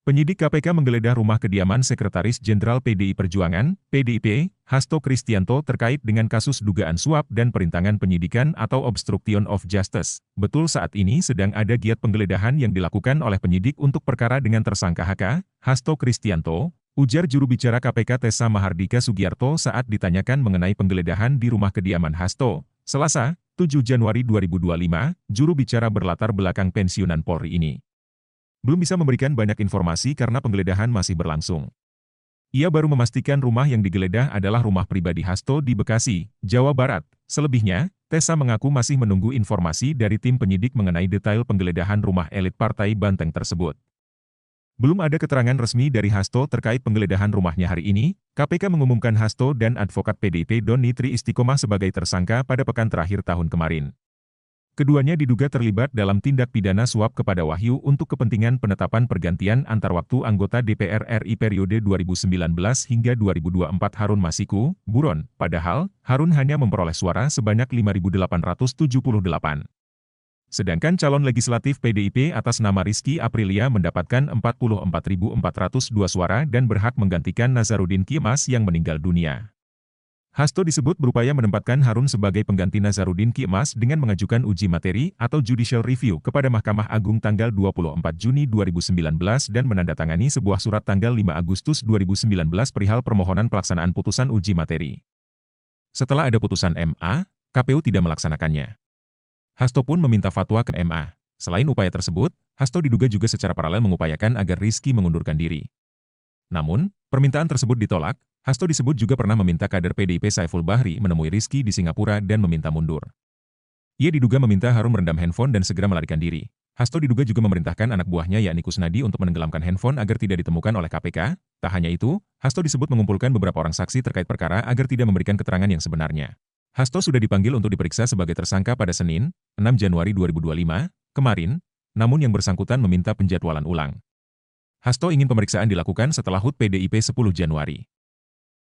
Penyidik KPK menggeledah rumah kediaman Sekretaris Jenderal PDI Perjuangan, PDIP, Hasto Kristianto terkait dengan kasus dugaan suap dan perintangan penyidikan atau obstruction of justice. Betul saat ini sedang ada giat penggeledahan yang dilakukan oleh penyidik untuk perkara dengan tersangka HK, Hasto Kristianto, ujar juru bicara KPK Tessa Mahardika Sugiarto saat ditanyakan mengenai penggeledahan di rumah kediaman Hasto. Selasa, 7 Januari 2025, juru bicara berlatar belakang pensiunan Polri ini belum bisa memberikan banyak informasi karena penggeledahan masih berlangsung. Ia baru memastikan rumah yang digeledah adalah rumah pribadi Hasto di Bekasi, Jawa Barat. Selebihnya, Tessa mengaku masih menunggu informasi dari tim penyidik mengenai detail penggeledahan rumah elit Partai Banteng tersebut. Belum ada keterangan resmi dari Hasto terkait penggeledahan rumahnya hari ini. KPK mengumumkan Hasto dan advokat PDIP Doni Tri Istiqomah sebagai tersangka pada pekan terakhir tahun kemarin. Keduanya diduga terlibat dalam tindak pidana suap kepada Wahyu untuk kepentingan penetapan pergantian antar waktu anggota DPR RI periode 2019 hingga 2024 Harun Masiku, buron, padahal Harun hanya memperoleh suara sebanyak 5.878. Sedangkan calon legislatif PDIP atas nama Rizky Aprilia mendapatkan 44.402 suara dan berhak menggantikan Nazarudin Kimas yang meninggal dunia. Hasto disebut berupaya menempatkan Harun sebagai pengganti Nazarudin Kimas dengan mengajukan uji materi atau judicial review kepada Mahkamah Agung tanggal 24 Juni 2019 dan menandatangani sebuah surat tanggal 5 Agustus 2019 perihal permohonan pelaksanaan putusan uji materi. Setelah ada putusan MA, KPU tidak melaksanakannya. Hasto pun meminta fatwa ke MA. Selain upaya tersebut, Hasto diduga juga secara paralel mengupayakan agar Rizky mengundurkan diri. Namun, permintaan tersebut ditolak. Hasto disebut juga pernah meminta kader PDIP Saiful Bahri menemui Rizky di Singapura dan meminta mundur. Ia diduga meminta Harun merendam handphone dan segera melarikan diri. Hasto diduga juga memerintahkan anak buahnya yakni Kusnadi untuk menenggelamkan handphone agar tidak ditemukan oleh KPK. Tak hanya itu, Hasto disebut mengumpulkan beberapa orang saksi terkait perkara agar tidak memberikan keterangan yang sebenarnya. Hasto sudah dipanggil untuk diperiksa sebagai tersangka pada Senin, 6 Januari 2025, kemarin, namun yang bersangkutan meminta penjadwalan ulang. Hasto ingin pemeriksaan dilakukan setelah HUT PDIP 10 Januari.